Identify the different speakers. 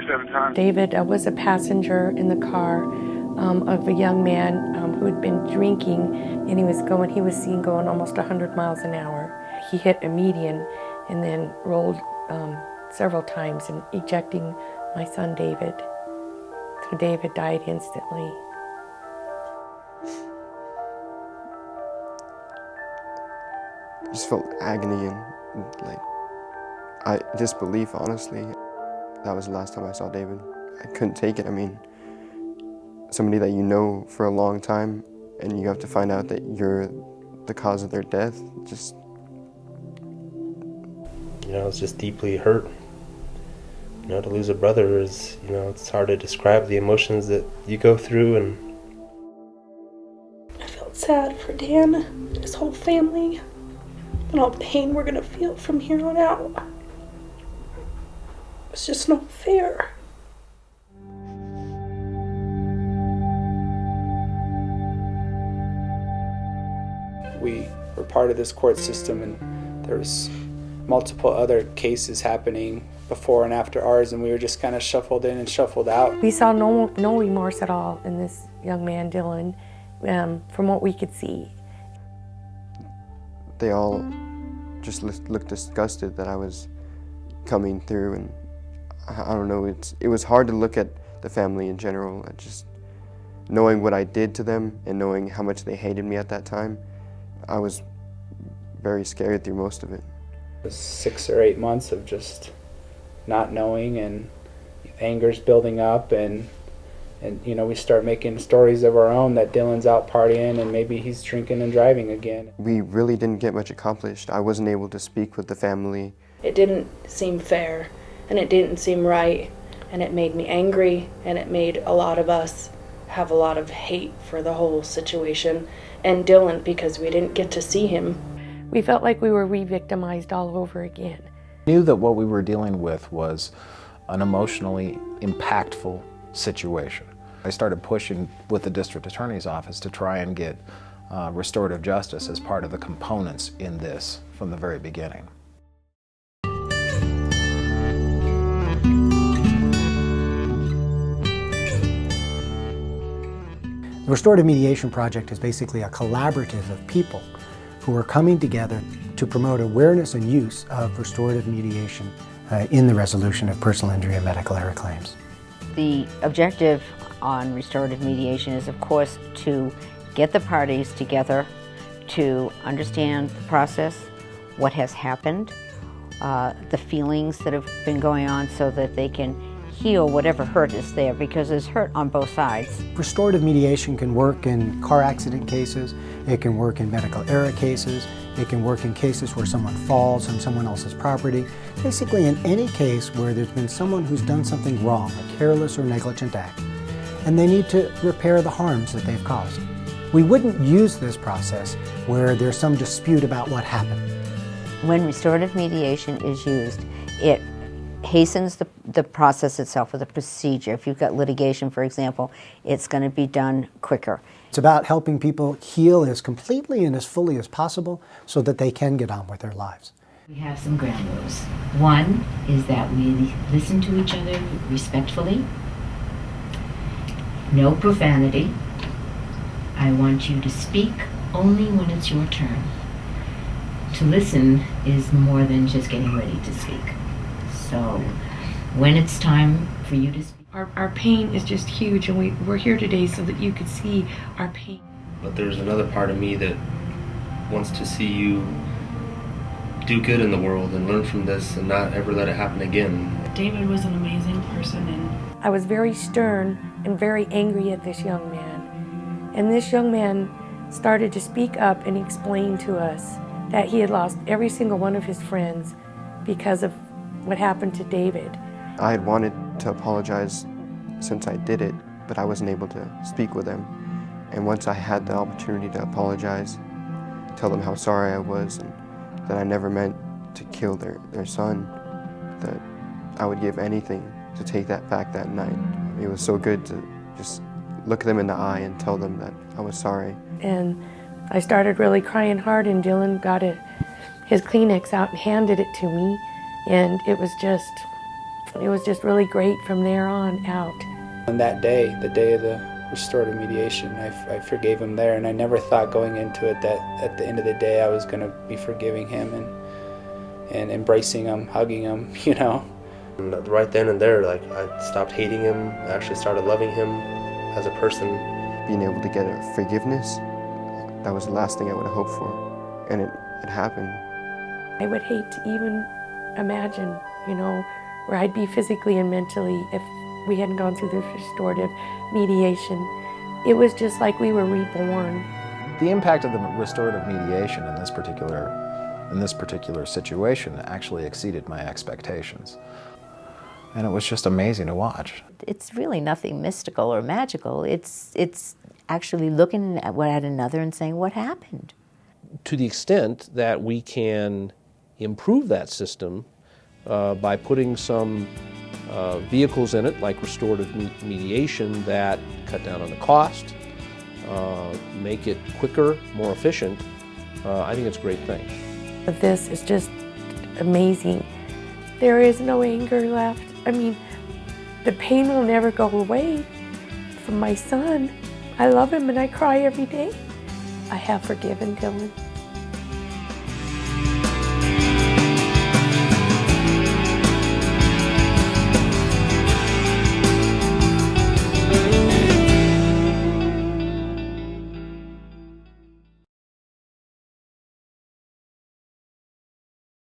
Speaker 1: 7 times.
Speaker 2: David was a passenger in the car of a young man who had been drinking, and he was seen going almost 100 miles an hour. He hit a median and then rolled several times and ejecting my son David. So David died instantly.
Speaker 3: I just felt agony and disbelief, honestly. That was the last time I saw David. I couldn't take it. I mean, somebody that you know for a long time and you have to find out that you're the cause of their death, just...
Speaker 4: You know, I was just deeply hurt. You know, to lose a brother is, you know, it's hard to describe the emotions that you go through. And
Speaker 5: I felt sad for Dan and his whole family and all the pain we're gonna feel from here on out. It's just not fair.
Speaker 6: We were part of this court system, and there was multiple other cases happening before and after ours, and we were just kind of shuffled in and shuffled out.
Speaker 2: We saw no remorse at all in this young man, Dylan, from what we could see.
Speaker 3: They all just looked disgusted that I was coming through, and I don't know, it was hard to look at the family in general. Just knowing what I did to them and knowing how much they hated me at that time, I was very scared through most of it.
Speaker 6: It was 6 or 8 months of just not knowing, and anger's building up, and you know, we start making stories of our own that Dylan's out partying and maybe he's drinking and driving again.
Speaker 3: We really didn't get much accomplished. I wasn't able to speak with the family.
Speaker 5: It didn't seem fair, and it didn't seem right, and it made me angry, and it made a lot of us have a lot of hate for the whole situation, and Dylan, because we didn't get to see him.
Speaker 2: We felt like we were re-victimized all over again.
Speaker 7: I knew that what we were dealing with was an emotionally impactful situation. I started pushing with the district attorney's office to try and get restorative justice as part of the components in this from the very beginning.
Speaker 8: The Restorative Mediation Project is basically a collaborative of people who are coming together to promote awareness and use of restorative mediation in the resolution of personal injury and medical error claims.
Speaker 9: The objective on restorative mediation is, of course, to get the parties together to understand the process, what has happened, the feelings that have been going on, so that they can heal whatever hurt is there, because there's hurt on both sides.
Speaker 8: Restorative mediation can work in car accident cases, it can work in medical error cases, it can work in cases where someone falls on someone else's property. Basically in any case where there's been someone who's done something wrong, a careless or negligent act, and they need to repair the harms that they've caused. We wouldn't use this process where there's some dispute about what happened.
Speaker 9: When restorative mediation is used, it hastens the process itself, or the procedure. If you've got litigation, for example, it's going to be done quicker.
Speaker 8: It's about helping people heal as completely and as fully as possible so that they can get on with their lives.
Speaker 10: We have some ground rules. One is that we listen to each other respectfully. No profanity. I want you to speak only when it's your turn. To listen is more than just getting ready to speak. So when it's time for you to speak.
Speaker 2: Our pain is just huge, and we're here today so that you could see our pain.
Speaker 4: But there's another part of me that wants to see you do good in the world and learn from this and not ever let it happen again.
Speaker 5: David was an amazing person, and
Speaker 2: I was very stern and very angry at this young man. And this young man started to speak up and explain to us that he had lost every single one of his friends because of what happened to David.
Speaker 3: I had wanted to apologize since I did it, but I wasn't able to speak with them. And once I had the opportunity to apologize, tell them how sorry I was and that I never meant to kill their son, that I would give anything to take that back that night. It was so good to just look them in the eye and tell them that I was sorry.
Speaker 2: And I started really crying hard, and Dylan got his Kleenex out and handed it to me, and it was just It was just really great from there on out.
Speaker 6: On that day, the day of the restorative mediation, I forgave him there, and I never thought going into it that at the end of the day I was going to be forgiving him and embracing him, hugging him, you know.
Speaker 4: And right then and there, like, I stopped hating him. I actually started loving him as a person.
Speaker 3: Being able to get a forgiveness, that was the last thing I would have hoped for, and it happened.
Speaker 2: I would hate to even imagine, you know, where I'd be physically and mentally if we hadn't gone through this restorative mediation. It was just like we were reborn.
Speaker 7: The impact of the restorative mediation in this particular situation actually exceeded my expectations. And it was just amazing to watch.
Speaker 9: It's really nothing mystical or magical. It's actually looking at another and saying, what happened?
Speaker 1: To the extent that we can improve that system by putting some vehicles in it, like restorative mediation, that cut down on the cost, make it quicker, more efficient, I think it's a great thing.
Speaker 2: This is just amazing. There is no anger left. I mean, the pain will never go away from my son. I love him and I cry every day. I have forgiven Dylan.